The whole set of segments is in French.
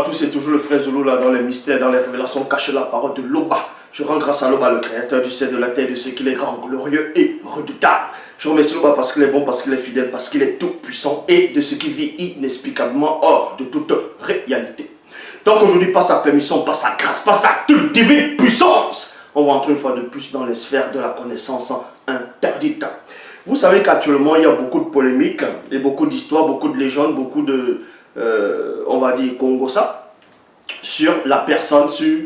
tous, c'est toujours le frère Zulu là dans les mystères, dans les révélations cachées la parole de Loba. Je rends grâce à Loba, le créateur du ciel, de la terre, de ce qu'il est grand, glorieux et redoutable. Je remercie Loba parce qu'il est bon, parce qu'il est fidèle, parce qu'il est tout puissant et de ce qui vit inexplicablement hors de toute réalité. Donc aujourd'hui, par sa permission, par sa grâce, par sa toute divine puissance, on va entrer une fois de plus dans les sphères de la connaissance interdite. Vous savez qu'actuellement, il y a beaucoup de polémiques et beaucoup d'histoires, beaucoup de légendes, beaucoup de, on va dire, Congosa, sur la personne, sur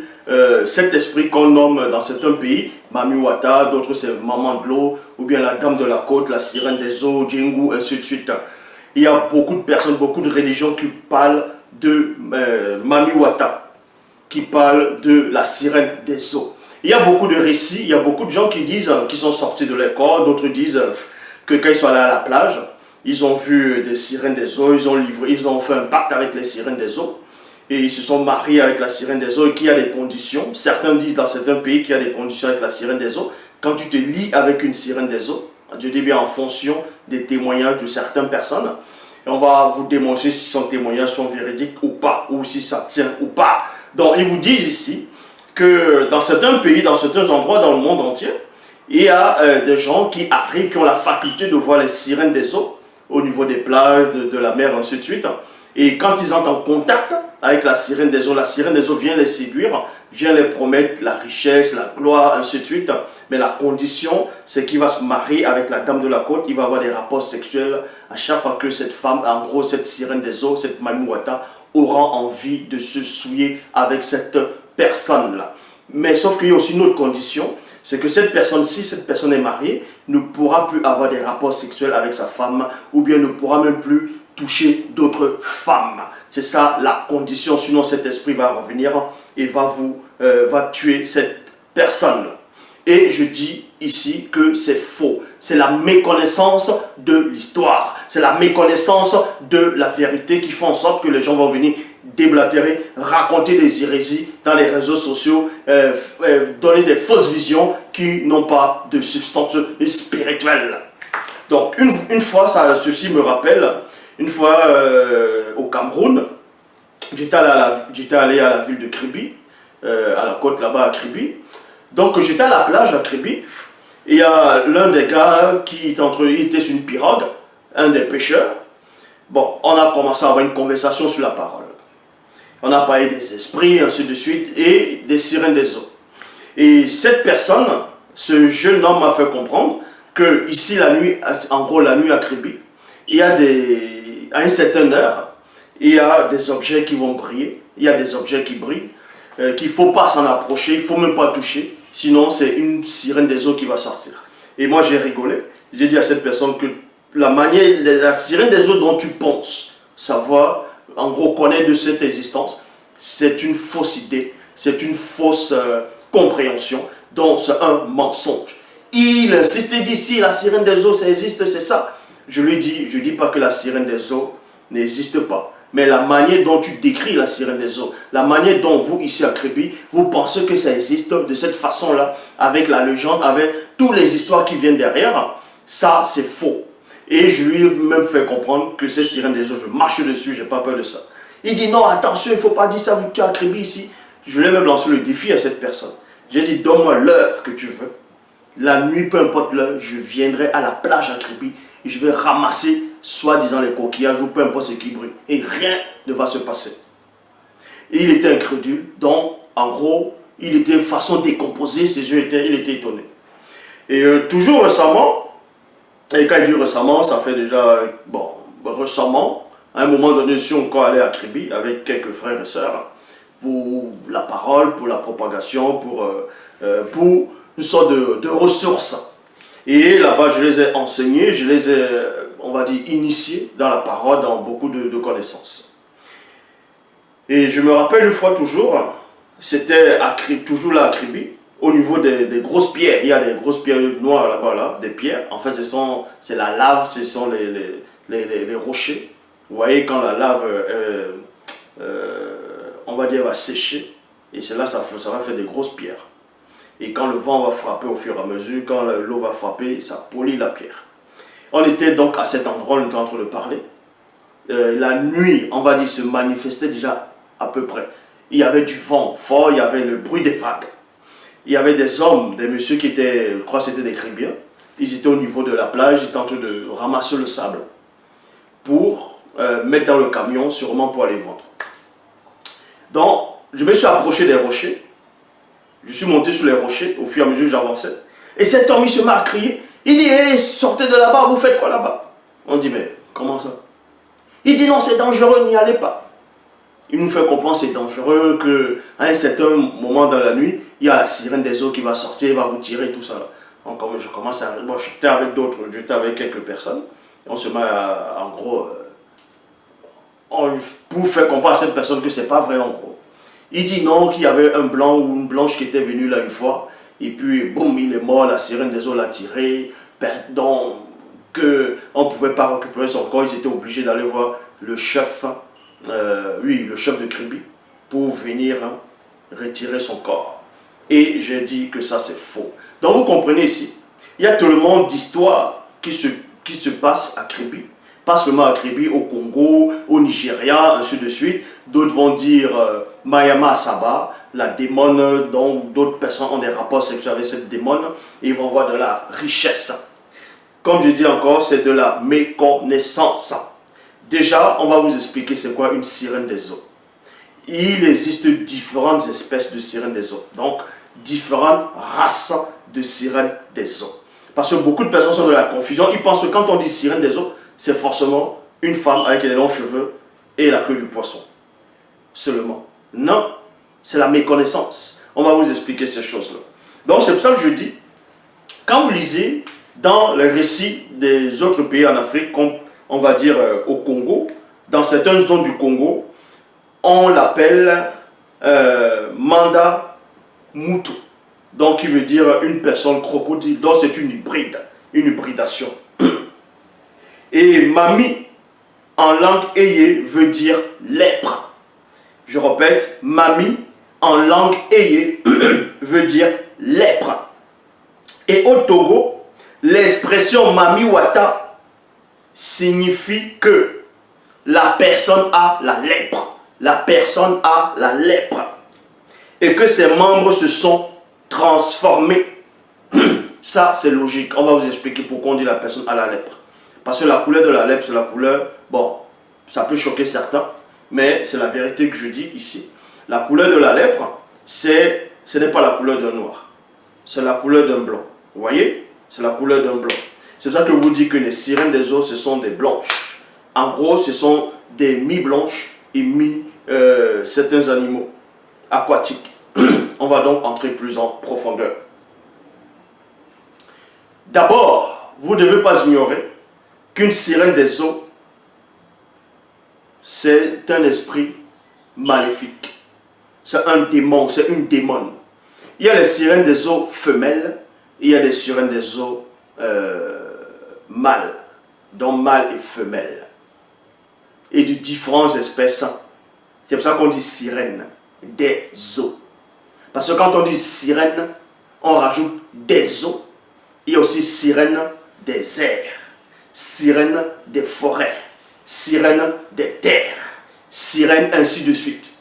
cet esprit qu'on nomme dans certains pays, Mami Wata, d'autres c'est Maman de l'eau, ou bien la Dame de la Côte, la Sirène des eaux, Djingu, ainsi de suite. Il y a beaucoup de personnes, beaucoup de religions qui parlent de Mami Wata, qui parlent de la Sirène des eaux. Il y a beaucoup de récits, il y a beaucoup de gens qui disent qu'ils sont sortis de leur corps, d'autres disent que quand ils sont allés à la plage, ils ont vu des sirènes des eaux, ils ont fait un pacte avec les sirènes des eaux, et ils se sont mariés avec la sirène des eaux, et qu'il y a des conditions. Certains disent dans certains pays qu'il y a des conditions avec la sirène des eaux. Quand tu te lis avec une sirène des eaux, je dis bien en fonction des témoignages de certaines personnes, et on va vous démontrer si son témoignage sont véridiques ou pas, ou si ça tient ou pas. Donc ils vous disent ici que dans certains pays, dans certains endroits dans le monde entier, il y a des gens qui arrivent, qui ont la faculté de voir les sirènes des eaux au niveau des plages, de la mer, ainsi de suite. Et quand ils entrent en contact avec la sirène des eaux vient les séduire, vient les promettre la richesse, la gloire, ainsi de suite. Mais la condition, c'est qu'il va se marier avec la Dame de la Côte, il va avoir des rapports sexuels à chaque fois que cette femme, en gros cette sirène des eaux, cette Mami Wata, aura envie de se souiller avec cette personne-là. Mais sauf qu'il y a aussi une autre condition, c'est que cette personne, si cette personne est mariée, ne pourra plus avoir des rapports sexuels avec sa femme, ou bien ne pourra même plus toucher d'autres femmes. C'est ça la condition, sinon cet esprit va revenir et va tuer cette personne. Et je dis ici que c'est faux. C'est la méconnaissance de l'histoire. C'est la méconnaissance de la vérité qui fait en sorte que les gens vont venir déblatérer, raconter des hérésies dans les réseaux sociaux, donner des fausses visions qui n'ont pas de substance spirituelle. Donc une fois, ceci me rappelle, une fois au Cameroun, j'étais allé à la ville de Kribi, à la côte là-bas à Kribi. Donc j'étais à la plage à Kribi, et il y a l'un des gars qui était sur une pirogue, un des pêcheurs. Bon, on a commencé à avoir une conversation sur la parole. On a parlé des esprits, ainsi de suite, et des sirènes des eaux. Et cette personne, ce jeune homme m'a fait comprendre que ici la nuit, en gros la nuit à Kribi, il y a à une certaine heure, il y a des objets qui vont briller, il y a des objets qui brillent, qu'il ne faut pas s'en approcher, il ne faut même pas toucher, sinon c'est une sirène des eaux qui va sortir. Et moi j'ai rigolé, j'ai dit à cette personne que la sirène des eaux dont tu penses savoir, en gros connaître de cette existence, c'est une fausse idée, c'est une fausse compréhension, donc c'est un mensonge. Il insiste et dit si la sirène des eaux ça existe, c'est ça. Je lui dis, je ne dis pas que la sirène des eaux n'existe pas. Mais la manière dont tu décris la sirène des eaux, la manière dont vous, ici à Kribi, vous pensez que ça existe de cette façon-là, avec la légende, avec toutes les histoires qui viennent derrière, ça c'est faux. Et je lui ai même fait comprendre que ces sirènes des eaux, je marche dessus, je n'ai pas peur de ça. Il dit non, attention, il ne faut pas dire ça, vous tu as Kribi ici. Je lui ai même lancé le défi à cette personne. J'ai dit, donne-moi l'heure que tu veux. La nuit, peu importe l'heure, je viendrai à la plage à Kribi et je vais ramasser soi-disant les coquillages ou peu importe ce qui brille. Et rien ne va se passer. Et il était incrédule. Donc, en gros, il était façon décomposée, ses yeux il était étonné. Et toujours récemment, et quand il dit récemment, ça fait déjà, bon, récemment, à un moment donné, si on encore allé à Kribi avec quelques frères et sœurs, pour la parole, pour la propagation, pour une sorte de ressources. Et là-bas, je les ai enseignés, je les ai, on va dire, initiés dans la parole, dans beaucoup de connaissances. Et je me rappelle une fois toujours, c'était toujours là à Kribi, au niveau des grosses pierres. Il y a des grosses pierres noires là-bas, là, des pierres. En fait, c'est la lave, ce sont les rochers. Vous voyez, quand la lave, on va dire, va sécher, et c'est là ça va faire des grosses pierres. Et quand le vent va frapper au fur et à mesure, quand l'eau va frapper, ça polit la pierre. On était donc à cet endroit, on était en train de parler. La nuit, on va dire, se manifestait déjà à peu près. Il y avait du vent fort, il y avait le bruit des vagues. Il y avait des hommes, des messieurs qui étaient, je crois que c'était des Caribéens. Ils étaient au niveau de la plage, ils étaient en train de ramasser le sable pour mettre dans le camion, sûrement pour aller vendre. Donc, je me suis approché des rochers. Je suis monté sur les rochers au fur et à mesure que j'avançais. Et cet homme, il se met à crier. Il dit, hey, sortez de là-bas, vous faites quoi là-bas? On dit, mais comment ça? Il dit, non, c'est dangereux, n'y allez pas. Il nous fait comprendre que c'est dangereux, qu'à un certain moment dans la nuit, il y a la sirène des eaux qui va sortir, va vous tirer, tout ça. Donc, comme je commence à... Bon, j'étais avec d'autres, j'étais avec quelques personnes. On se met à, en gros... pour faire comprendre à cette personne que c'est pas vrai en gros. Il dit non, qu'il y avait un blanc ou une blanche qui était venu là une fois, et puis boum, il est mort, la sirène des eaux l'a tiré, donc qu'on ne pouvait pas récupérer son corps, ils étaient obligés d'aller voir le chef, oui, le chef de Kribi, pour venir retirer son corps. Et j'ai dit que ça c'est faux. Donc vous comprenez ici, il y a tellement d'histoires qui se passent à Kribi, pas seulement à Kribi, au Congo, au Nigeria, ainsi de suite. D'autres vont dire Mayama Asaba, la démone, donc d'autres personnes ont des rapports sexuels avec cette démone et ils vont voir de la richesse. Comme je dis encore, c'est de la méconnaissance. Déjà, on va vous expliquer c'est quoi une sirène des eaux. Il existe différentes espèces de sirènes des eaux, donc différentes races de sirènes des eaux. Parce que beaucoup de personnes sont dans la confusion, ils pensent que quand on dit sirène des eaux, c'est forcément une femme avec les longs cheveux et la queue du poisson. Seulement. Non, c'est la méconnaissance. On va vous expliquer ces choses-là. Donc c'est pour ça que je dis, quand vous lisez dans les récits des autres pays en Afrique, comme on va dire au Congo, dans certaines zones du Congo, on l'appelle Manda Mutu. Donc qui veut dire une personne crocodile. Donc c'est une hybride, une hybridation. Et Mami, en langue Eye, veut dire lèpre. Je répète, Mami, en langue Eye, veut dire lèpre. Et au Togo, l'expression Mami Wata signifie que la personne a la lèpre. La personne a la lèpre. Et que ses membres se sont transformés. Ça, c'est logique. On va vous expliquer pourquoi on dit la personne a la lèpre. Parce que la couleur de la lèpre, c'est la couleur, bon, ça peut choquer certains, mais c'est la vérité que je dis ici. La couleur de la lèpre, ce n'est pas la couleur d'un noir, c'est la couleur d'un blanc. Vous voyez? C'est la couleur d'un blanc. C'est ça que je vous dis que les sirènes des eaux, ce sont des blanches. En gros, ce sont des mi-blanches et certains animaux aquatiques. On va donc entrer plus en profondeur. D'abord, vous ne devez pas ignorer qu'une sirène des eaux, c'est un esprit maléfique. C'est un démon, c'est une démone. Il y a les sirènes des eaux femelles, et il y a les sirènes des eaux mâles, donc mâles et femelles. Et de différentes espèces. C'est pour ça qu'on dit sirène des eaux. Parce que quand on dit sirène, on rajoute des eaux. Il y a aussi sirène des airs, sirène des forêts, sirène des terres, sirène ainsi de suite.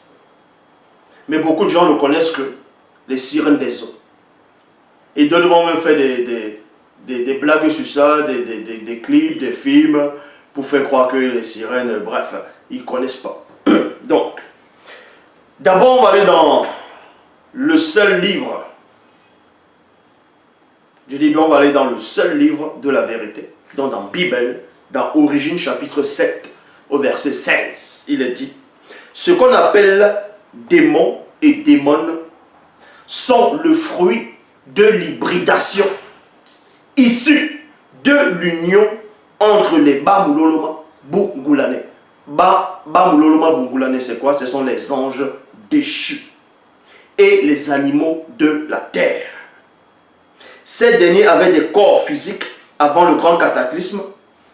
Mais beaucoup de gens ne connaissent que les sirènes des eaux. Et d'autres vont même faire des blagues sur ça, des clips, des films, pour faire croire que les sirènes, bref, ils ne connaissent pas. Donc, d'abord on va aller dans le seul livre. Je dis bien, on va aller dans le seul livre de la vérité. Donc dans Bible, dans Origine chapitre 7, au verset 16, il est dit, ce qu'on appelle démons et démones sont le fruit de l'hybridation issue de l'union entre les Bamuloloma Bungulane. Bamuloloma Bungulane, c'est quoi? Ce sont les anges déchus et les animaux de la terre. Ces derniers avaient des corps physiques avant le grand cataclysme.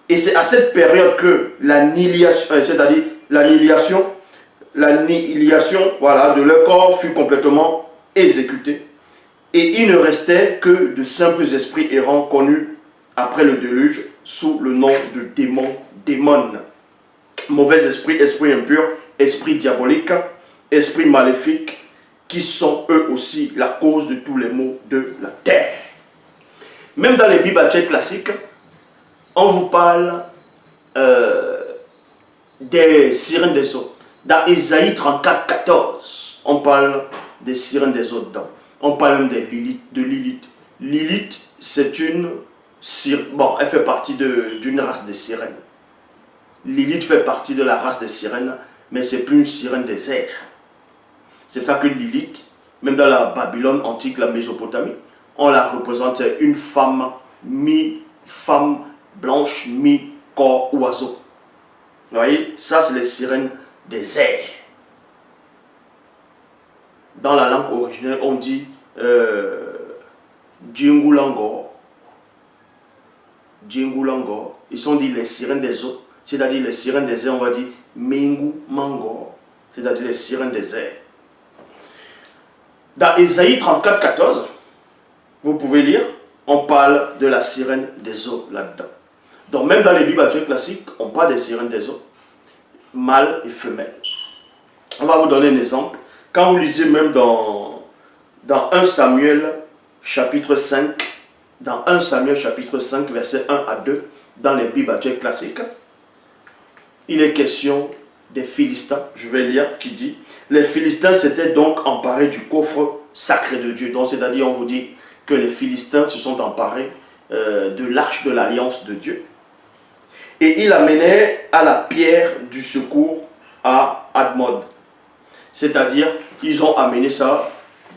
Et c'est à cette période que l'annihilation, c'est-à-dire l'annihilation, voilà, de leur corps fut complètement exécutée. Et il ne restait que de simples esprits errants connus après le déluge sous le nom de démons, démones. Mauvais esprit, esprit impur, esprit diabolique, esprits maléfiques qui sont eux aussi la cause de tous les maux de la terre. Même dans les Bibles actuelles classiques, on vous parle des sirènes des eaux. Dans Ésaïe 34, 14, on parle des sirènes des eaux dedans. On parle même des Lilith. Lilith, c'est une sirène. Bon, elle fait partie d'une race de sirènes. Lilith fait partie de la race des sirènes, mais c'est plus une sirène des airs. C'est pour ça que Lilith, même dans la Babylone antique, la Mésopotamie, on la représente une femme, mi-femme blanche, mi-corps oiseau. Vous voyez, ça c'est les sirènes des airs. Dans la langue originelle, on dit Djingulango. Djingulango. Ils sont dit les sirènes des eaux. C'est-à-dire les sirènes des airs, on va dire Mingu Mango. C'est-à-dire les sirènes des airs. Dans Ésaïe 34, 14, vous pouvez lire, on parle de la sirène des eaux là-dedans. Donc même dans les Bibles actuelles classiques, on parle des sirènes des eaux, mâles et femelles. On va vous donner un exemple. Quand vous lisez même dans 1 Samuel chapitre 5, dans 1 Samuel chapitre 5, versets 1 à 2, dans les Bibles actuelles classiques, il est question des Philistins. Je vais lire qui dit: les Philistins s'étaient donc emparés du coffre sacré de Dieu. Donc c'est-à-dire on vous dit que les Philistins se sont emparés de l'arche de l'alliance de Dieu. Et ils l'amenaient à la pierre du secours à Admod. C'est-à-dire, ils ont amené ça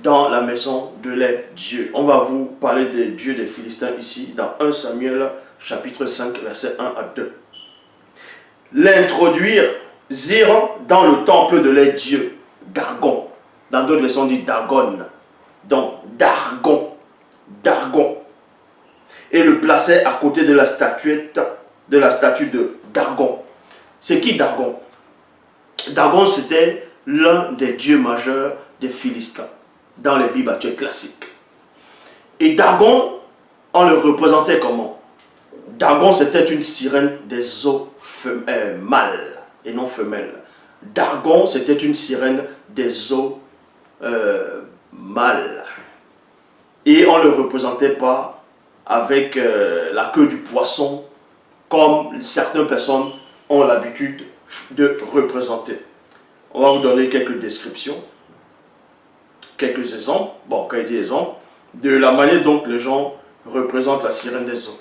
dans la maison de les dieux. On va vous parler des dieux des Philistins ici, dans 1 Samuel chapitre 5, versets 1 à 2. L'introduire dans le temple de les dieux, Dargon. Dans d'autres versions, on dit Dagon. Donc, Dargon. Et le plaçait à côté de la statue de Dargon. C'est qui Dargon? Dargon, c'était l'un des dieux majeurs des Philistins dans les Bibles actuelles classiques. Et Dargon, on le représentait comment? Dargon, c'était une sirène des eaux mâles et non femelles. Dargon, c'était une sirène des eaux mâles. Et on ne le représentait pas avec la queue du poisson, comme certaines personnes ont l'habitude de représenter. On va vous donner quelques descriptions, quelques exemples, bon, quand il dit exemples, de la manière dont les gens représentent la sirène des eaux.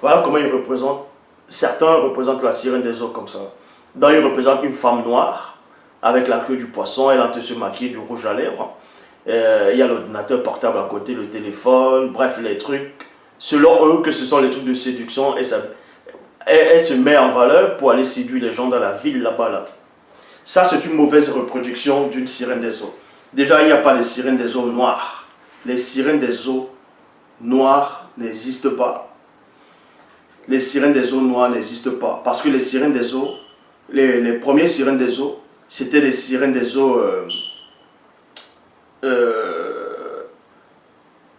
Voilà comment ils représentent. Certains représentent la sirène des eaux comme ça. Donc ils représentent une femme noire avec la queue du poisson, elle a se maquiller du rouge à lèvres. Il y a l'ordinateur portable à côté, le téléphone, bref, les trucs. Selon eux, que ce sont les trucs de séduction, et elle se met en valeur pour aller séduire les gens dans la ville là-bas. Là. Ça, c'est une mauvaise reproduction d'une sirène des eaux. Déjà, il n'y a pas de sirène des eaux noires. Les sirènes des eaux noires n'existent pas. Les sirènes des eaux noires n'existent pas. Parce que les sirènes des eaux, les premières sirènes des eaux, c'était des sirènes des eaux...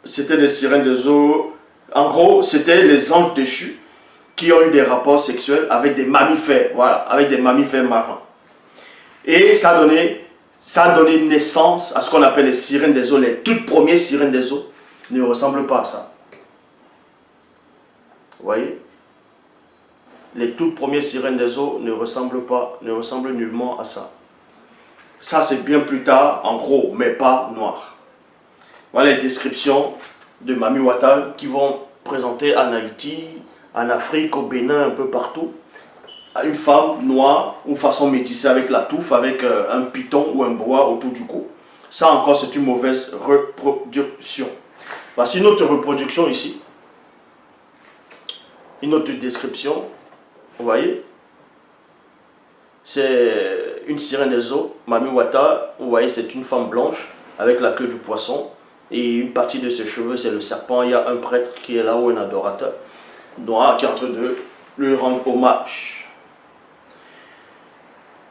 c'était des sirènes des eaux... En gros, c'était les anges déchus qui ont eu des rapports sexuels avec des mammifères. Voilà, avec des mammifères marins. Et ça a donné naissance à ce qu'on appelle les sirènes des eaux. Les toutes premières sirènes des eaux ne ressemblent pas à ça. Vous voyez? Les toutes premières sirènes des eaux ne ressemblent nullement à ça. Ça, c'est bien plus tard, en gros, mais pas noir. Voilà les descriptions de Mami Wata qui vont présenter en Haïti, en Afrique, au Bénin, un peu partout. Une femme noire ou façon métissée avec la touffe, avec un python ou un boa autour du cou. Ça encore, c'est une mauvaise reproduction. Voici une autre reproduction ici. Une autre description. Vous voyez? C'est une sirène des eaux. Mami Wata, vous voyez, c'est une femme blanche avec la queue du poisson. Et une partie de ses cheveux, c'est le serpent. Il y a un prêtre qui est là, ou un adorateur noir qui est en train de lui rendre hommage.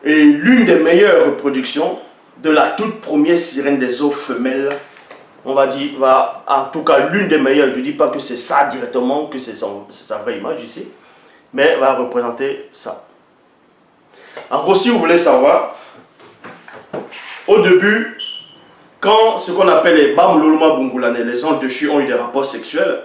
Et l'une des meilleures reproductions de la toute première sirène des eaux femelles, on va dire, en tout cas l'une des meilleures, je ne dis pas que c'est ça directement, que c'est sa vraie image ici, mais va représenter ça. En gros, si vous voulez savoir Au début, quand ce qu'on appelle les Bamuloloma Bungulane, les anges déchus ont eu des rapports sexuels,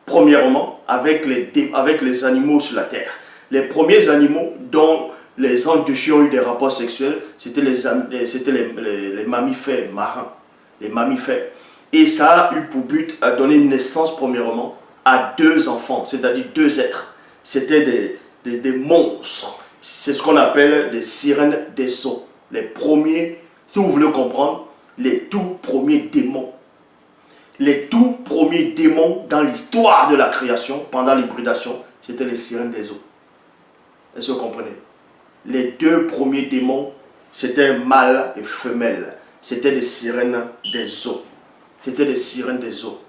premièrement, avec les animaux sur la terre. Les premiers animaux dont les anges déchus ont eu des rapports sexuels, c'était les mammifères marins. Les mammifères. Et ça a eu pour but à donner naissance, premièrement, à 2 enfants, c'est-à-dire 2 êtres. C'était des monstres. C'est ce qu'on appelle des sirènes des eaux. Les premiers, si vous voulez comprendre, les tout premiers démons. Les tout premiers démons dans l'histoire de la création, pendant l'hybridation, c'était les sirènes des eaux. Est-ce que vous comprenez? Les 2 premiers démons, c'était mâle et femelle. C'était des sirènes des eaux. C'était des sirènes des eaux.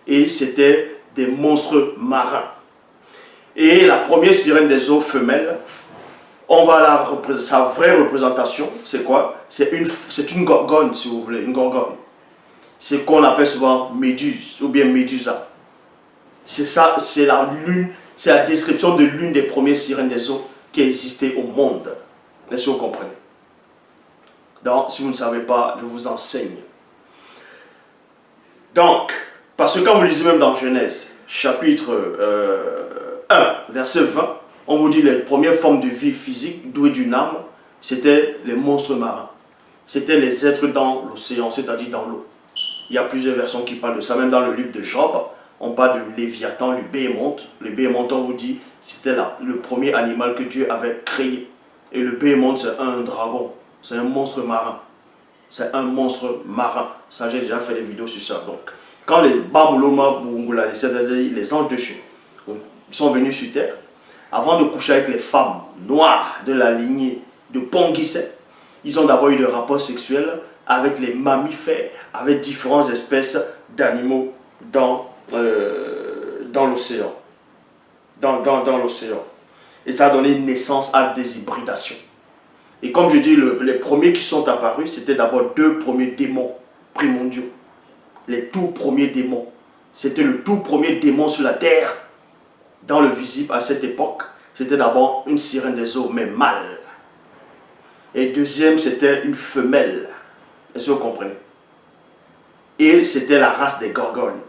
Et c'était des monstres marins. Et la première sirène des eaux femelle, on va sa vraie représentation, c'est quoi? C'est une gorgone, si vous voulez, une gorgone. C'est qu'on appelle souvent Méduse ou bien Médusa. C'est ça, c'est la description de l'une des premières sirènes des eaux qui a existé au monde. Est-ce que vous comprenez? Donc, si vous ne savez pas, je vous enseigne. Donc, parce que quand vous lisez même dans Genèse, chapitre 1, verset 20, on vous dit les premières formes de vie physique douées d'une âme, c'était les monstres marins. C'était les êtres dans l'océan, c'est-à-dire dans l'eau. Il y a plusieurs versions qui parlent de ça, même dans le livre de Job, on parle de Léviathan, le béhémonte. Le béhémonte, on vous dit, c'était le premier animal que Dieu avait créé. Et le béhémonte, c'est un dragon, c'est un monstre marin. C'est un monstre marin. Ça, j'ai déjà fait des vidéos sur ça. Donc, quand les Bamuloma Bungula, c'est-à-dire les anges déchus, sont venus sur terre, avant de coucher avec les femmes noires de la lignée de Ponguisset, ils ont d'abord eu des rapports sexuels avec les mammifères, avec différentes espèces d'animaux dans l'océan. Dans l'océan. Et ça a donné naissance à des hybridations. Et comme je dis, les premiers qui sont apparus, c'était d'abord 2 premiers démons primordiaux. Les tout premiers démons. C'était le tout premier démon sur la terre, dans le visible à cette époque. C'était d'abord une sirène des eaux, mais mâle. Et deuxième, c'était une femelle. Est-ce que vous comprenez? Et c'était la race des gorgones.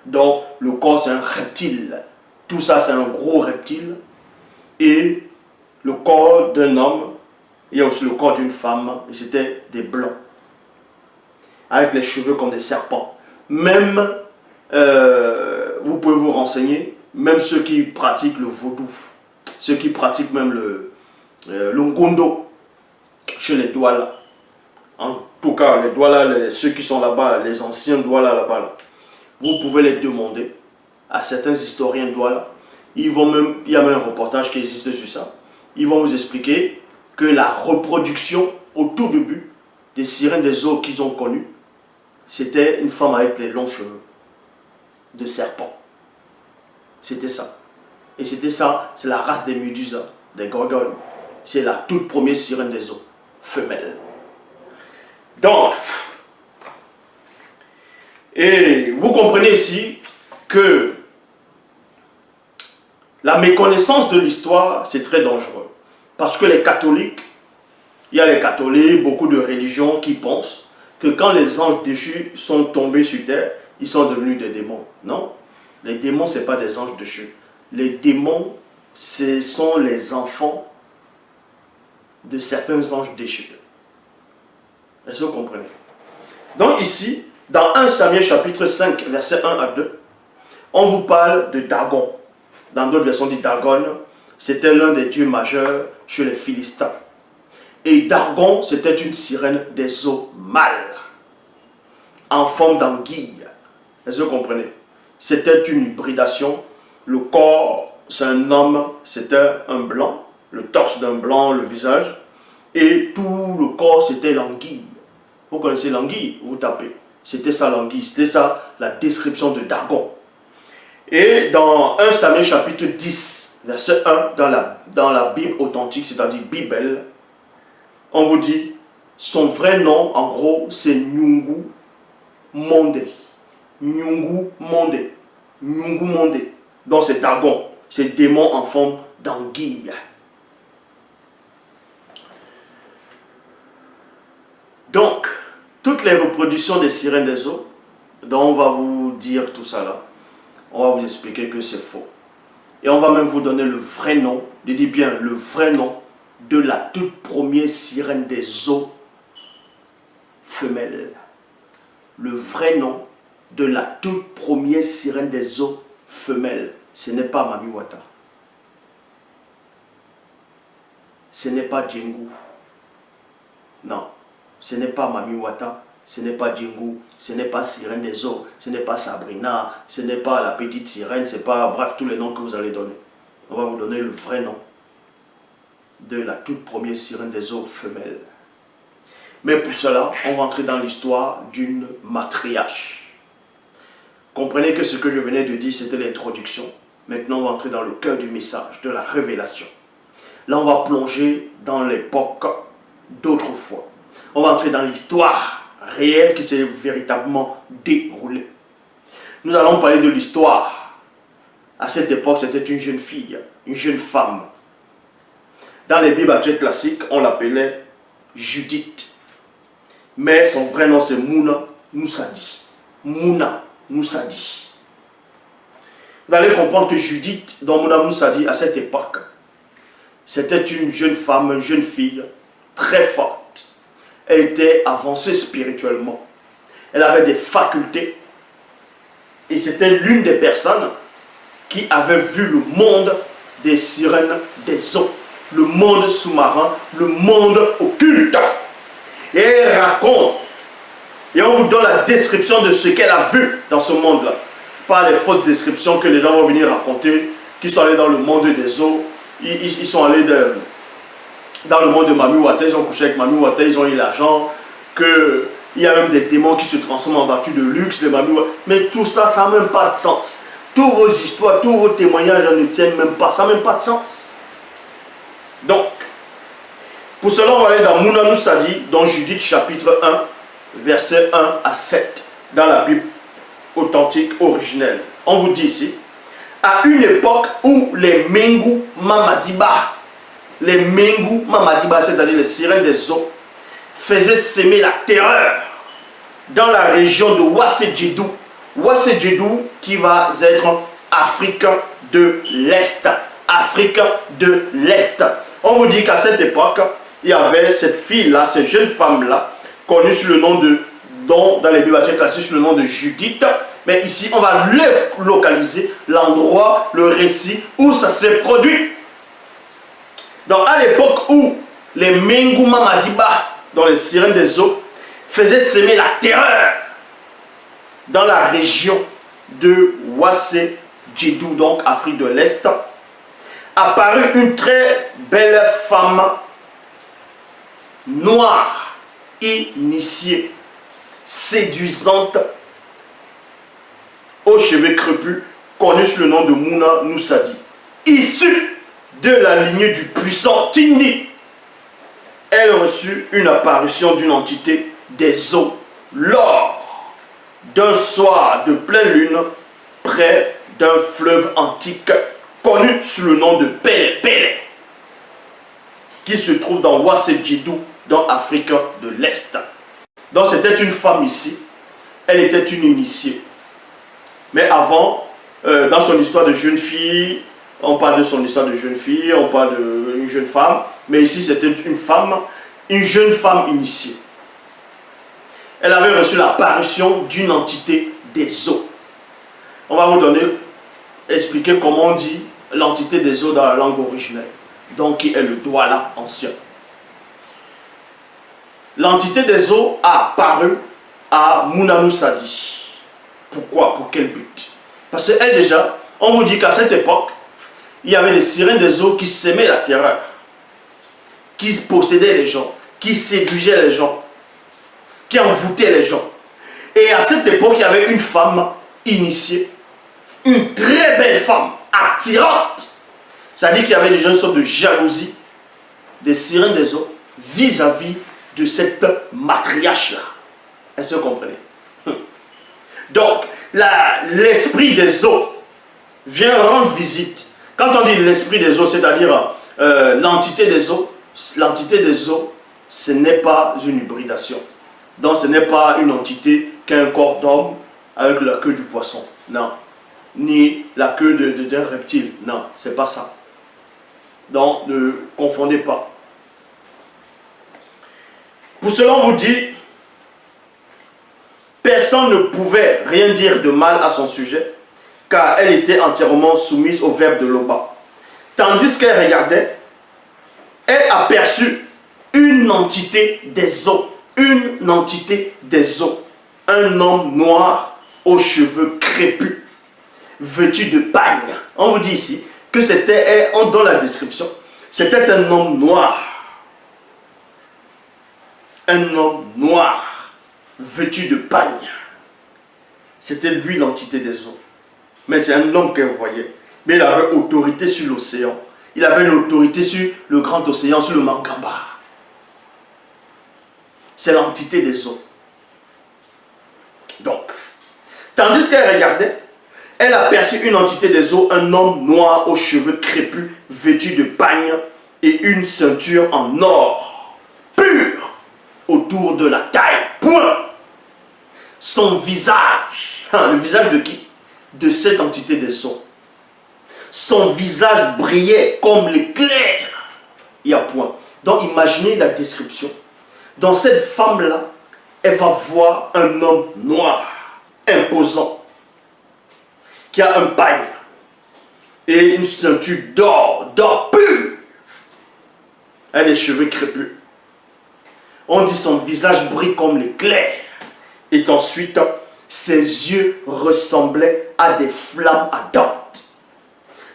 Donc, le corps, c'est un reptile. Tout ça, c'est un gros reptile. Et le corps d'un homme, il y a aussi le corps d'une femme, et c'était des blancs. Avec les cheveux comme des serpents. Même, vous pouvez vous renseigner, même ceux qui pratiquent le vaudou, ceux qui pratiquent même le ngondo, chez les Douala. En tout cas, les Douala, ceux qui sont là-bas, les anciens Douala là-bas, là, vous pouvez les demander à certains historiens Douala. Il y a même un reportage qui existe sur ça. Ils vont vous expliquer que la reproduction au tout début des sirènes des eaux qu'ils ont connues, c'était une femme avec les longs cheveux de serpent. C'était ça. Et c'était ça, c'est la race des méduses, des gorgones. C'est la toute première sirène des eaux, femelle. Donc, et vous comprenez ici que la méconnaissance de l'histoire, c'est très dangereux. Parce que les catholiques, il y a les catholiques, beaucoup de religions qui pensent que quand les anges déchus sont tombés sur terre, ils sont devenus des démons. Non, les démons, ce n'est pas des anges déchus. Les démons, ce sont les enfants de certains anges déchus. Est-ce que vous comprenez? Donc ici, dans 1 Samuel chapitre 5, verset 1 à 2, on vous parle de Dagon. Dans d'autres versions, dit Dagon, c'était l'un des dieux majeurs chez les Philistins. Et Dagon, c'était une sirène des eaux mâles, en forme d'anguille. Est-ce que vous comprenez? C'était une hybridation. Le corps, c'est un homme, c'était un blanc. Le torse d'un blanc, le visage. Et tout le corps, c'était l'anguille. Vous connaissez l'anguille? Vous tapez. C'était ça l'anguille. C'était ça la description de Dagon. Et dans 1 Samuel chapitre 10, verset 1, dans la Bible authentique, c'est-à-dire Bible, on vous dit, son vrai nom, en gros, c'est Nyungu Monde. Nyungu Monde. Nyungu Monde. Donc c'est Dagon. C'est démon en forme d'anguille. Donc, toutes les reproductions des sirènes des eaux, dont on va vous dire tout ça là, on va vous expliquer que c'est faux. Et on va même vous donner le vrai nom, je dis bien le vrai nom, de la toute première sirène des eaux femelle. Le vrai nom de la toute première sirène des eaux femelle. Ce n'est pas Mami Wata. Ce n'est pas Djengou. Non, ce n'est pas Mami Wata. Ce n'est pas Djengou. Ce n'est pas Sirène des eaux. Ce n'est pas Sabrina. Ce n'est pas la petite sirène. C'est pas, bref, tous les noms que vous allez donner. On va vous donner le vrai nom de la toute première sirène des eaux femelle. Mais pour cela, on va entrer dans l'histoire d'une matriarche. Comprenez que ce que je venais de dire, c'était l'introduction. Maintenant, on va entrer dans le cœur du message, de la révélation. Là, on va plonger dans l'époque d'autrefois. On va entrer dans l'histoire réelle qui s'est véritablement déroulée. Nous allons parler de l'histoire. À cette époque, c'était une jeune fille, une jeune femme. Dans les Bibles actuelles classiques, on l'appelait Judith. Mais son vrai nom, c'est Mouna Noussadi. Mouna Noussadi. Vous allez comprendre que Judith, dont Mouna Noussadi, à cette époque, c'était une jeune femme, une jeune fille, très forte. Elle était avancée spirituellement. Elle avait des facultés. Et c'était l'une des personnes qui avait vu le monde des sirènes des eaux. Le monde sous-marin, le monde occulte. Et elle raconte. Et on vous donne la description de ce qu'elle a vu dans ce monde-là. Pas les fausses descriptions que les gens vont venir raconter, qui sont allés dans le monde des eaux. Ils sont allés dans le monde de Mami Wata, ils ont couché avec Mami Wata, ils ont eu l'argent, qu'il y a même des démons qui se transforment en voiture de luxe, les Mami Wata. Mais tout ça, ça n'a même pas de sens. Tous vos histoires, tous vos témoignages ne tiennent même pas, ça n'a même pas de sens. Donc, pour cela, on va aller dans Mouna Noussadi, dans Judith chapitre 1, versets 1 à 7, dans la Bible authentique originelle. On vous dit ici, à une époque où les Mengu Mamadiba, c'est-à-dire les sirènes des eaux, faisaient s'aimer la terreur dans la région de Wassedjedou. Wassedjedou qui va être Afrique de l'Est. Afrique de l'Est. On vous dit qu'à cette époque, il y avait cette fille-là, cette jeune femme-là, connue sous le nom de, dans les Bibles classiques, sous le nom de Judith. Mais ici, on va localiser l'endroit, le récit où ça s'est produit. Donc, à l'époque où les Mengu Mamadiba, dans les sirènes des eaux, faisaient s'aimer la terreur dans la région de Wassedjedou, donc Afrique de l'Est, apparut une très belle femme noire, initiée, séduisante, aux cheveux crépus, connue sous le nom de Mouna Noussadi. Issue de la lignée du puissant Tindi, elle reçut une apparition d'une entité des eaux lors d'un soir de pleine lune près d'un fleuve antique connu sous le nom de Pele Pele, qui se trouve dans Wassedjedou, dans Afrique de l'Est. Donc c'était une femme ici, elle était une initiée. Mais avant, dans son histoire de jeune fille, on parle de son histoire de jeune fille, on parle d'une jeune femme, mais ici c'était une femme, une jeune femme initiée. Elle avait reçu l'apparition d'une entité des eaux. On va vous expliquer comment on dit l'entité des eaux dans la langue originelle, donc qui est le Douala ancien. L'entité des eaux a apparu à Mouna Noussadi. Pourquoi? Pour quel but? Parce qu'elle déjà, on vous dit qu'à cette époque, il y avait des sirènes des eaux qui semaient la terreur, qui possédaient les gens, qui séduisaient les gens, qui envoûtaient les gens. Et à cette époque, il y avait une femme initiée, une très belle femme, attirante. C'est-à-dire qu'il y avait déjà une sorte de jalousie des sirènes des eaux vis-à-vis de cette matriarche-là. Est-ce que vous comprenez? Donc, l'esprit des eaux vient rendre visite. Quand on dit l'esprit des eaux, c'est-à-dire l'entité des eaux, ce n'est pas une hybridation. Donc ce n'est pas une entité qui a un corps d'homme avec la queue du poisson. Non. Ni la queue d'un reptile. Non, c'est pas ça. Donc ne confondez pas. Pour cela, on vous dit, personne ne pouvait rien dire de mal à son sujet, car elle était entièrement soumise au verbe de Loba. Tandis qu'elle regardait, elle aperçut une entité des eaux. Une entité des eaux. Un homme noir aux cheveux crépus, vêtu de pagne. On vous dit ici que c'était, dans la description, c'était un homme noir. Un homme noir, vêtu de pagne. C'était lui l'entité des eaux. Mais c'est un homme qu'elle voyait. Mais il avait autorité sur l'océan. Il avait l'autorité sur le grand océan, sur le Mangamba. C'est l'entité des eaux. Donc, tandis qu'elle regardait, elle aperçut une entité des eaux, un homme noir aux cheveux crépus, vêtu de pagne et une ceinture en or pur autour de la taille. Point. Son visage, le visage de qui? De cette entité des eaux. Son visage brillait comme l'éclair. Il y a point. Donc imaginez la description. Dans cette femme-là, elle va voir un homme noir, imposant, qui a un pagne et une ceinture d'or pur. Elle a des cheveux crépus. On dit son visage brille comme l'éclair. Et ensuite, ses yeux ressemblaient à des flammes ardentes.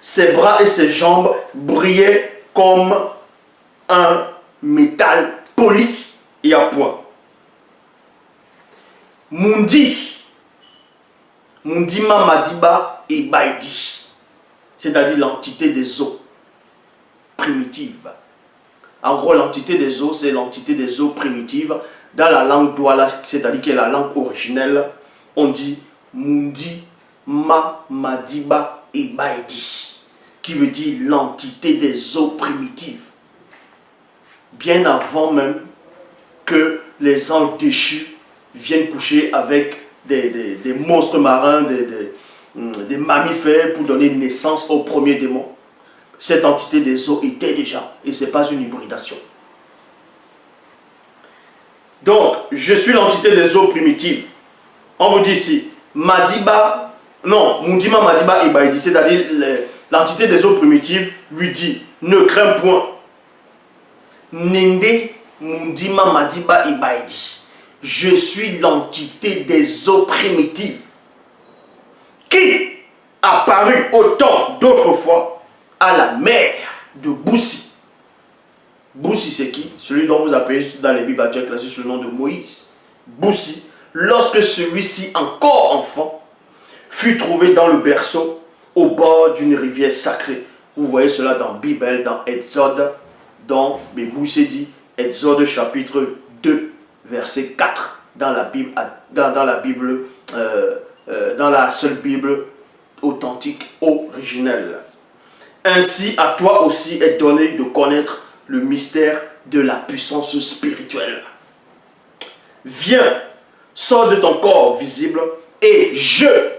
Ses bras et ses jambes brillaient comme un métal poli et à point. Mundi Madiba et Baidi, c'est-à-dire l'entité des eaux primitives. En gros, l'entité des eaux, c'est l'entité des eaux primitives. Dans la langue douala, c'est-à-dire qui est la langue originelle, on dit Mundi Madiba et Baidi, qui veut dire l'entité des eaux primitives. Bien avant même que les anges déchus viennent coucher avec des monstres marins, des mammifères pour donner naissance au premier démon. Cette entité des eaux était déjà, et ce n'est pas une hybridation. Donc, je suis l'entité des eaux primitives. On vous dit ici, Mundima Madiba et Baidi, c'est-à-dire l'entité des eaux primitives lui dit, ne crains point. Nende Mundima Madiba et Baidi. Je suis l'entité des eaux primitives qui apparut au temps d'autrefois à la mer de Boussi. Boussi, c'est qui? Celui dont vous appelez dans les Bibles actuelles classé sous le nom de Moïse. Boussi, lorsque celui-ci, encore enfant, fut trouvé dans le berceau au bord d'une rivière sacrée. Vous voyez cela dans la Bible, dans Exode, dans Boussi dit, Exode chapitre 2, verset 4, dans la Bible, dans la seule Bible authentique, originelle. Ainsi, à toi aussi est donné de connaître le mystère de la puissance spirituelle. Viens, sors de ton corps visible et je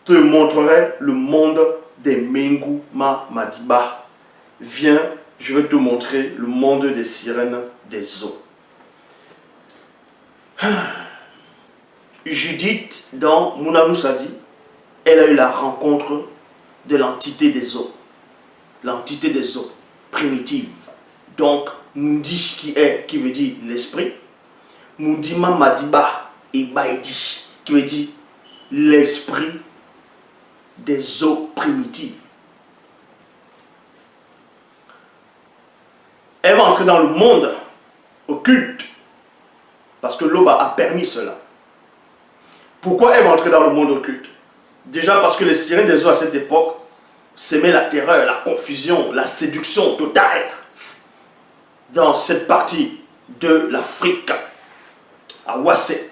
te montrerai le monde des Mengu Madiba. Viens, je vais te montrer le monde des sirènes des eaux. Judith, dans Mounamoussadi, elle a eu la rencontre de l'entité des eaux. L'entité des eaux primitive. Donc, Mundi qui veut dire l'esprit. Mundima Madiba et Baidi qui veut dire l'esprit des eaux primitives. Elle va entrer dans le monde occulte parce que Loba a permis cela. Pourquoi elle va entrer dans le monde occulte? Déjà parce que les sirènes des eaux à cette époque s'aimaient la terreur, la confusion, la séduction totale dans cette partie de l'Afrique, à Wassé.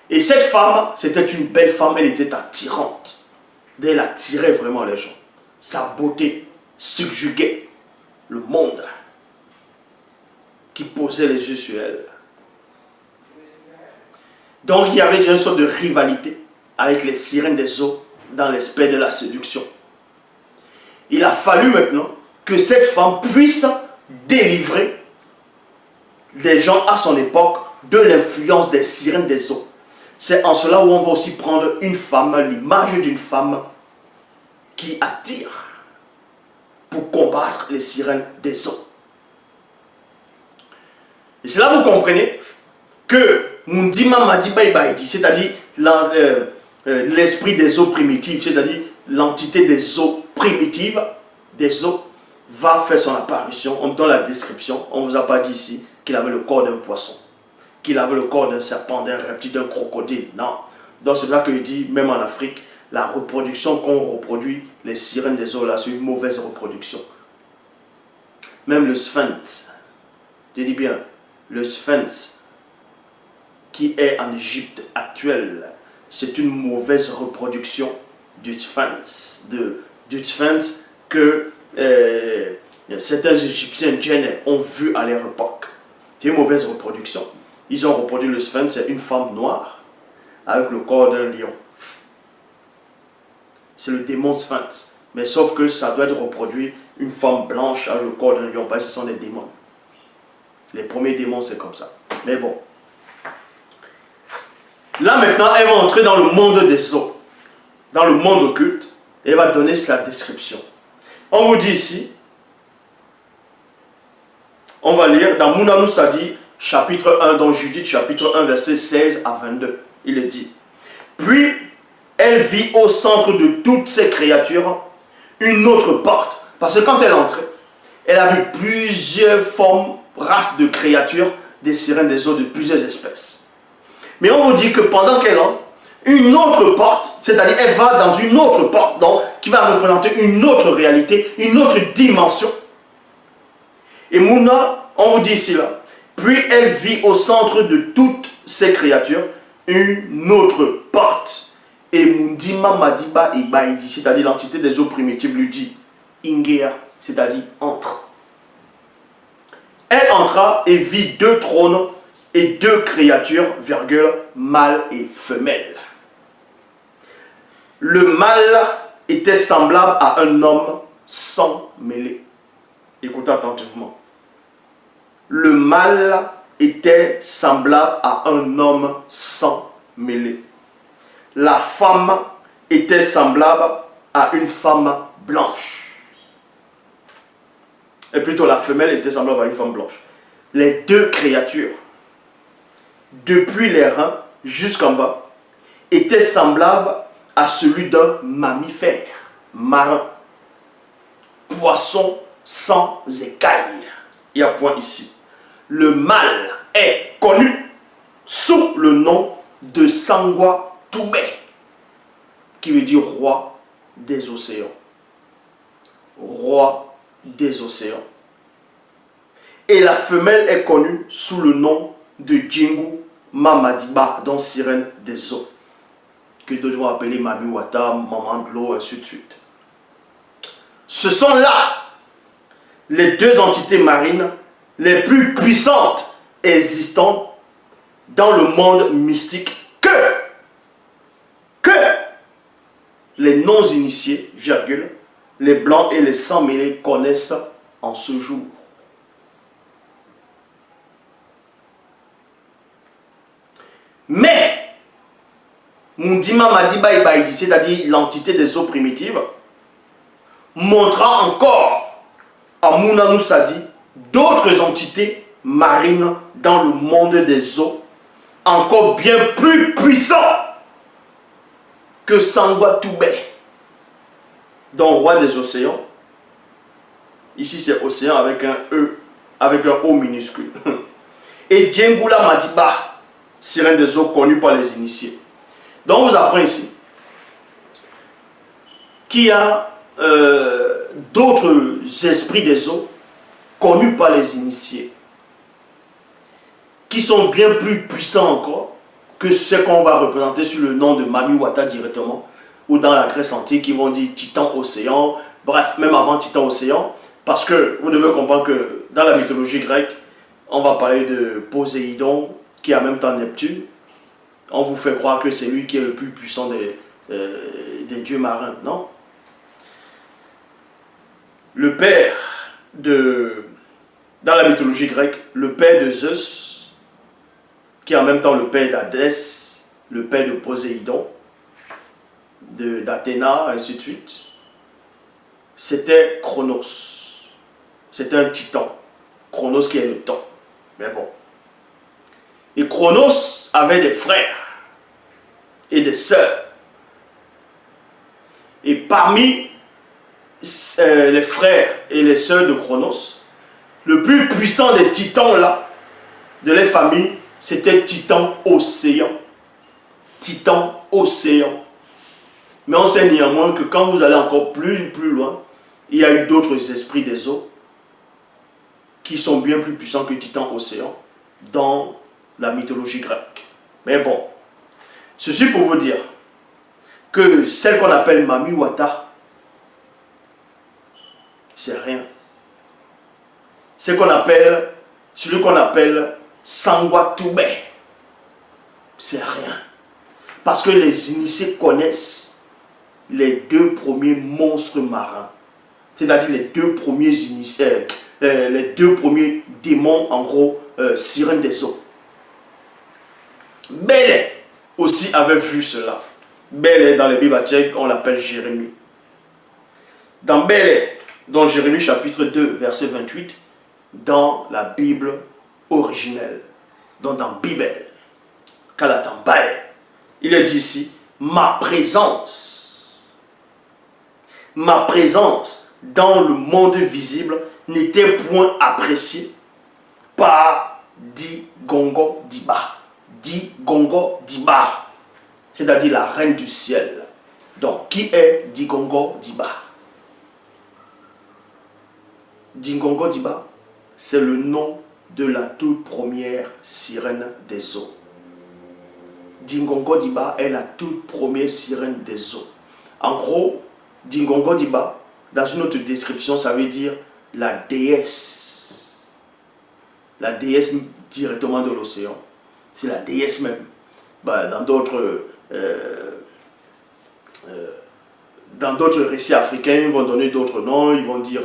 Et cette femme, c'était une belle femme, elle était attirante. Elle attirait vraiment les gens. Sa beauté subjuguait le monde qui posait les yeux sur elle. Donc il y avait déjà une sorte de rivalité avec les sirènes des eaux dans l'aspect de la séduction. Il a fallu maintenant que cette femme puisse délivrer les gens à son époque de l'influence des sirènes des eaux. C'est en cela où on va aussi prendre une femme, l'image d'une femme qui attire pour combattre les sirènes des eaux. Et c'est là que vous comprenez que Mundima Madiba Ibaïdi, c'est-à-dire l'esprit des eaux primitives, c'est-à-dire l'entité des eaux primitives, des eaux, va faire son apparition. On donne la description. On ne vous a pas dit ici qu'il avait le corps d'un poisson, qu'il avait le corps d'un serpent, d'un reptile, d'un crocodile. Non. Donc c'est là qu'il dit, même en Afrique, la reproduction qu'on reproduit, les sirènes des eaux, là, c'est une mauvaise reproduction. Même le sphinx, je dis bien, le sphinx qui est en Égypte actuelle, c'est une mauvaise reproduction du sphinx, que certains Égyptiens gênés ont vu à leur époque. C'est une mauvaise reproduction. Ils ont reproduit le sphinx, c'est une femme noire avec le corps d'un lion. C'est le démon sphinx. Mais sauf que ça doit être reproduit une femme blanche avec le corps d'un lion, parce que ce sont des démons. Les premiers démons, c'est comme ça. Mais bon. Là maintenant, elle va entrer dans le monde des eaux, dans le monde occulte, et elle va donner la description. On vous dit ici, on va lire dans Mouna Sadi, chapitre 1, dans Judith, chapitre 1, verset 16 à 22. Il est dit, puis elle vit au centre de toutes ces créatures une autre porte. Parce que quand elle entrait, elle a vu plusieurs formes, races de créatures, des sirènes des eaux de plusieurs espèces. Mais on vous dit que pendant qu'elle entre, une autre porte, c'est-à-dire elle va dans une autre porte, donc, qui va représenter une autre réalité, une autre dimension. Et Mouna, on vous dit ici là, puis elle vit au centre de toutes ces créatures une autre porte. Et Mundima Madiba Ibaïdi, c'est-à-dire l'entité des eaux primitives, lui dit Ingea, c'est-à-dire entre. Elle entra et vit deux trônes et deux créatures, virgule, mâle et femelle. Le mâle était semblable à un homme sans mêlée. Écoutez attentivement. Le mâle était semblable à un homme sans mêlée. La femme était semblable à une femme blanche. Et plutôt la femelle était semblable à une femme blanche. Les deux créatures, depuis les reins jusqu'en bas, étaient semblables à celui d'un mammifère marin, poisson sans écailles. Il y a un point ici. Le mâle est connu sous le nom de Sangwa Toubé, qui veut dire roi des océans. Roi des océans. Et la femelle est connue sous le nom de Djingu Mamadiba, donc sirène des eaux, que d'autres vont appeler Mami Wata, Maman de l'eau, ainsi de suite. Ce sont là les deux entités marines les plus puissantes existantes dans le monde mystique que les non-initiés, virgule, les blancs et les sans-mêlés connaissent en ce jour. Mais, Mundima Madiba Ibaïdi, c'est-à-dire l'entité des eaux primitives, montra encore à Mouna Sadi d'autres entités marines dans le monde des eaux, encore bien plus puissants que Sangwa Toubé, donc roi des océans. Ici c'est océan avec un E, avec un O minuscule. Et Djengula Madiba, sirène des eaux connue par les initiés. Donc on vous apprend ici qu'il y a d'autres esprits des eaux connus par les initiés, qui sont bien plus puissants encore que ce qu'on va représenter sous le nom de Mami Wata directement, ou dans la Grèce antique, ils vont dire Titan Océan, bref, même avant Titan Océan, parce que vous devez comprendre que dans la mythologie grecque, on va parler de Poséidon, qui est en même temps Neptune, On vous fait croire que c'est lui qui est le plus puissant des dieux marins. Non. Le père dans la mythologie grecque, le père de Zeus, qui est en même temps le père d'Hadès, le père de Poséidon, d'Athéna, ainsi de suite, c'était Chronos. C'était un titan. Chronos qui est le temps. Mais bon. Et Chronos avait des frères et des sœurs. Et parmi les frères et les sœurs de Chronos, le plus puissant des titans là, de les familles, c'était Titan Océan. Titan Océan. Mais on sait néanmoins que quand vous allez encore plus loin, il y a eu d'autres esprits des eaux qui sont bien plus puissants que Titan Océan dans la mythologie grecque. Mais bon, ceci pour vous dire que celle qu'on appelle Mami Wata, c'est rien. Celui qu'on appelle Sangwa Toubé, c'est rien. Parce que les initiés connaissent les deux premiers monstres marins. C'est-à-dire les deux premiers initiés, les deux premiers démons, en gros, sirènes des eaux. Bélé aussi avait vu cela. Bélé, dans les Bibles tchèques, on l'appelle Jérémie. Dans Bélé, dans Jérémie chapitre 2, verset 28, dans la Bible originelle, donc dans Bible, Kalatambale, il est dit ici, ma présence dans le monde visible n'était point appréciée par Digongo Diba. Digongo Diba, c'est-à-dire la reine du ciel. Donc, qui est Digongo Diba? Digongo Diba, c'est le nom de la toute première sirène des eaux. Digongo Diba est la toute première sirène des eaux. En gros, Digongo Diba, dans une autre description, ça veut dire la déesse. La déesse directement de l'océan. C'est la déesse même. Dans d'autres récits africains, ils vont donner d'autres noms. Ils vont dire,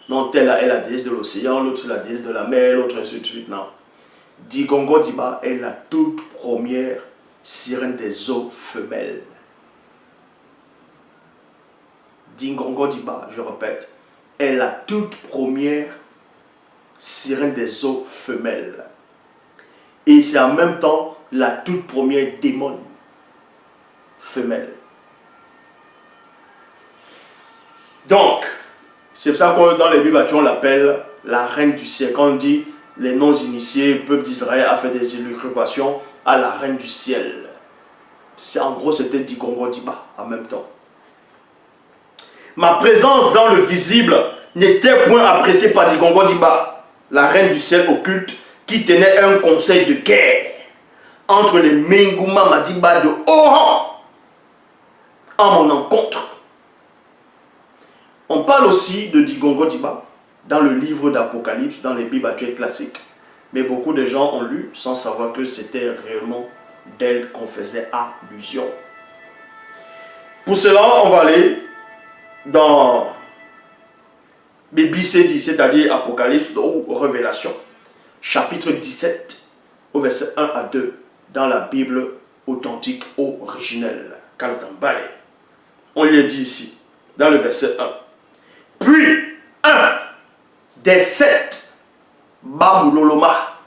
non, telle est la déesse de l'océan, l'autre la déesse de la mer, l'autre ainsi de suite. Non. Digongo Diba est la toute première sirène des eaux femelles. Digongo Diba, je répète, est la toute première sirène des eaux femelles. Et c'est en même temps la toute première démon femelle. Donc, c'est pour ça que dans les Bibles, on l'appelle la reine du ciel. Quand on dit les non-initiés, le peuple d'Israël a fait des élucubrations à la reine du ciel. En gros, c'était Digongo Diba en même temps. Ma présence dans le visible n'était point appréciée par Digongo Diba, la reine du ciel occulte, qui tenait un conseil de guerre entre les Menguma Madiba de Oran en mon encontre. On parle aussi de Digongo Diba dans le livre d'Apocalypse, dans les Bibles actuelles classiques. Mais beaucoup de gens ont lu sans savoir que c'était réellement d'elle qu'on faisait allusion. Pour cela, on va aller dans BBCD, c'est-à-dire Apocalypse ou Révélation, chapitre 17, au verset 1 à 2, dans la Bible authentique originelle. Kalatambale. On lui dit ici, dans le verset 1. Puis, un des 7 Bamuloloma.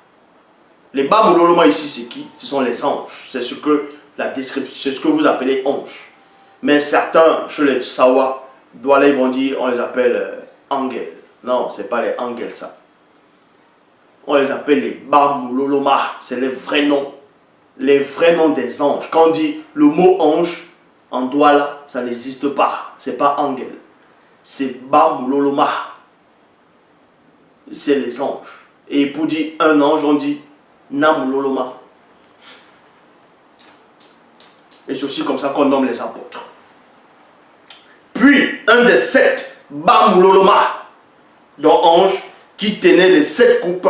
Les Bamuloloma ici, c'est qui? Ce sont les anges. C'est ce que la description, c'est ce que vous appelez anges. Mais certains, chez les Sawa, ils vont dire, on les appelle angels. Non, ce n'est pas les angels, ça. On les appelle les Bamuloloma. C'est les vrais noms. Les vrais noms des anges. Quand on dit le mot ange, en Douala, ça n'existe pas. Ce n'est pas angel. C'est Bamuloloma. C'est les anges. Et pour dire un ange, on dit Namuloloma. Et c'est aussi comme ça qu'on nomme les apôtres. Puis, un des 7 Bamuloloma, dont ange, qui tenait les 7 coupes,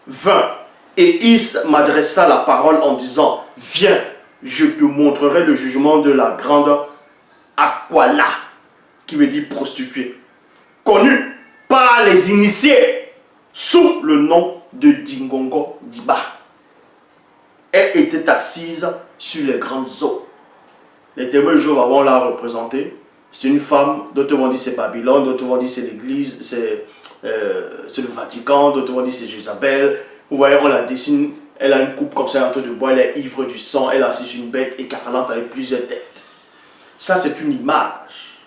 vint Et il m'adressa la parole en disant, viens, je te montrerai le jugement de la grande Aquala, qui veut dire prostituée, connue par les initiés sous le nom de Dingongo Diba. Elle était assise sur les grandes eaux. Les témoins de Jéhovah vont la représenter. C'est une femme, d'autres vont dire c'est Babylone, d'autres vont dire c'est l'église, c'est le Vatican, d'autres vont dire c'est Jézabel. Vous voyez, on la dessine, elle a une coupe comme ça en train de boire, elle est ivre du sang, elle est assise sur une bête écarlate avec plusieurs têtes. Ça, c'est une image.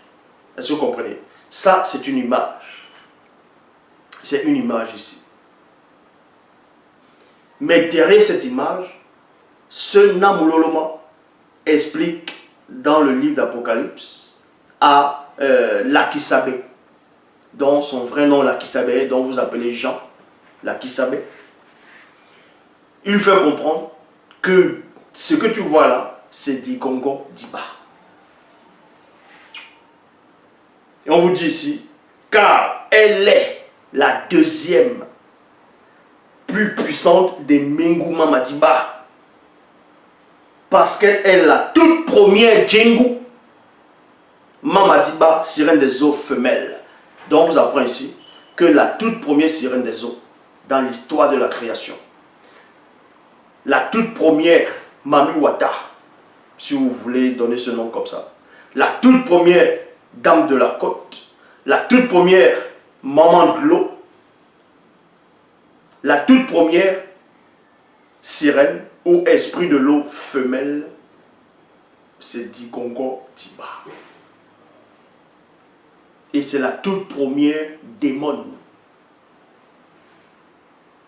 Est-ce que vous comprenez? Ça, c'est une image. C'est une image ici. Mais derrière cette image, ce Namuloloma explique dans le livre d'Apocalypse à Lakisabé, dont son vrai nom Lakisabé, dont vous appelez Jean Lakisabé. Il fait comprendre que ce que tu vois là, c'est Dingongo Diba. Et on vous dit ici, car elle est la deuxième plus puissante des Mengu Mamadiba. Parce qu'elle est la toute première Djengu Mamadiba, sirène des eaux femelles. Donc on vous apprend ici que la toute première sirène des eaux dans l'histoire de la création, la toute première Mami Wata, si vous voulez donner ce nom comme ça, la toute première dame de la côte, la toute première maman de l'eau, la toute première sirène ou esprit de l'eau femelle, c'est Dingongo Diba. Et c'est la toute première démon.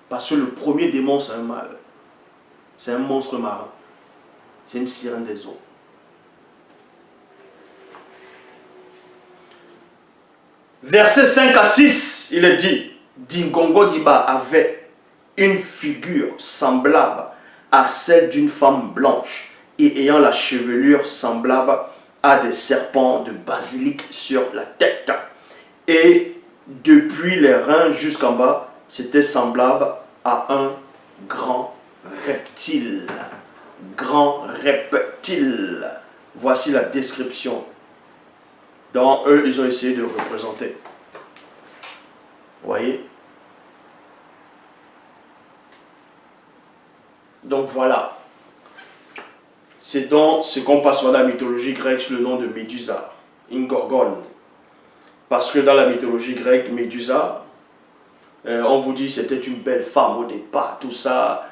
Parce que le premier démon, c'est un mâle. C'est un monstre marin. C'est une sirène des eaux. Versets 5 à 6, il est dit, Dingongo Diba avait une figure semblable à celle d'une femme blanche et ayant la chevelure semblable à des serpents de basilic sur la tête. Et depuis les reins jusqu'en bas, c'était semblable à un grand reptile. Grand reptile. Voici la description dont eux, ils ont essayé de représenter. Vous voyez? Donc voilà. C'est dans ce qu'on passe dans la mythologie grecque sous le nom de Médusa, une gorgone. Parce que dans la mythologie grecque, Médusa, on vous dit que c'était une belle femme au départ, tout ça,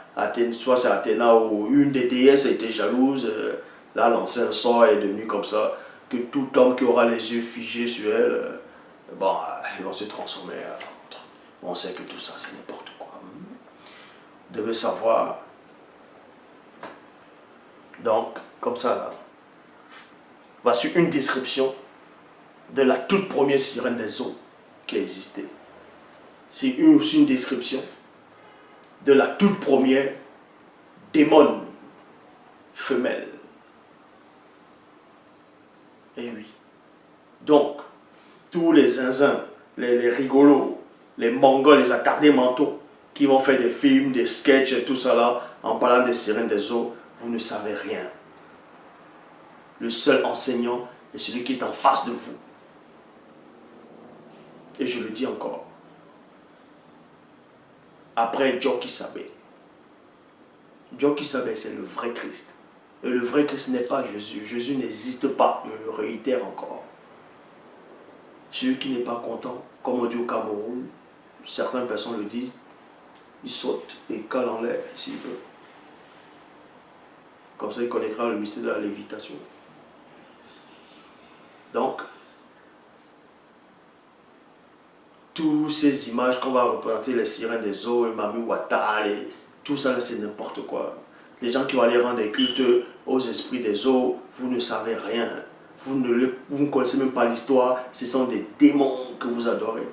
soit c'est Athéna ou une des déesses a été jalouse, là l'ancien sort est devenu comme ça, que tout homme qui aura les yeux figés sur elle, bon, ils vont se transformer en autre. On sait que tout ça c'est n'importe quoi. Vous devez savoir. Donc, comme ça là, voici une description de la toute première sirène des eaux qui a existé. C'est aussi une description de la toute première démon femelle. Et oui. Donc, tous les zinzins, les rigolos, les mongols, les attardés mentaux qui vont faire des films, des sketchs et tout ça là, en parlant des sirènes des eaux, vous ne savez rien. Le seul enseignant est celui qui est en face de vous. Et je le dis encore. Après Joki Sabé. Joki Sabé, c'est le vrai Christ. Et le vrai Christ n'est pas Jésus. Jésus n'existe pas. Je le réitère encore. Celui qui n'est pas content, comme on dit au Cameroun, certaines personnes le disent, il saute et cale en l'air s'il peut. Comme ça, il connaîtra le mystère de la lévitation. Donc, toutes ces images qu'on va représenter, les sirènes des eaux, les Mami Wata, tout ça, c'est n'importe quoi. Les gens qui vont aller rendre des cultes aux esprits des eaux, vous ne savez rien. Vous ne connaissez même pas l'histoire. Ce sont des démons que vous adorez.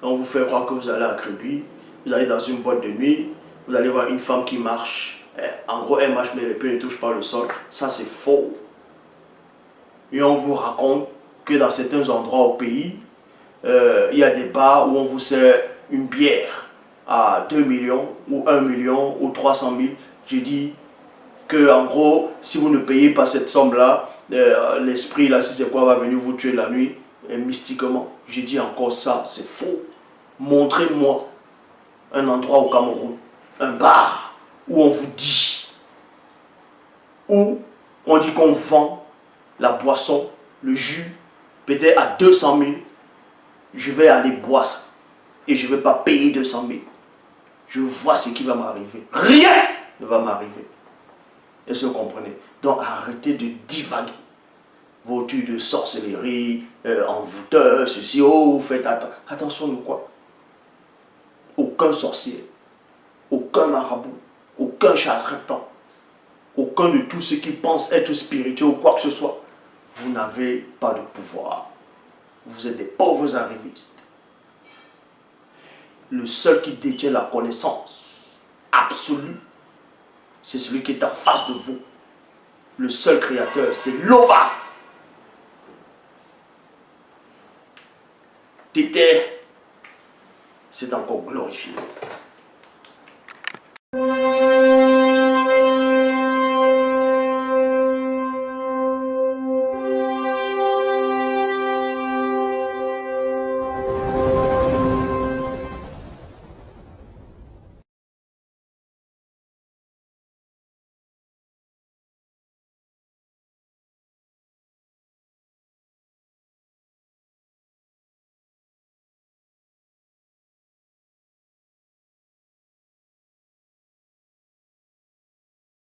On vous fait croire que vous allez à Créby, vous allez dans une boîte de nuit, vous allez voir une femme qui marche. En gros, elle marche, mais les pieds ne touchent pas le sol. Ça, c'est faux. Et on vous raconte que dans certains endroits au pays, il y a des bars où on vous sert une bière à 2 millions, ou 1 million, ou 300 000. J'ai dit que, en gros, si vous ne payez pas cette somme-là, l'esprit, là, si c'est quoi, va venir vous tuer la nuit, et mystiquement. J'ai dit encore ça, c'est faux. Montrez-moi un endroit au Cameroun, un bar, où on vous dit, où on dit qu'on vend la boisson, le jus, peut-être à 200 000. Je vais aller boire ça. Et je ne vais pas payer 200 000. Je vois ce qui va m'arriver. Rien ne va m'arriver. Est-ce que vous comprenez? Donc arrêtez de divaguer. Vos trucs de sorcellerie, envoûteur, ceci, oh, faites attention de quoi? Aucun sorcier, aucun marabout, aucun charlatan, aucun de tous ceux qui pensent être spirituels ou quoi que ce soit. Vous n'avez pas de pouvoir. Vous êtes des pauvres arrivistes. Le seul qui détient la connaissance absolue, c'est celui qui est en face de vous. Le seul créateur, c'est Loba. Tété, c'est encore glorifié.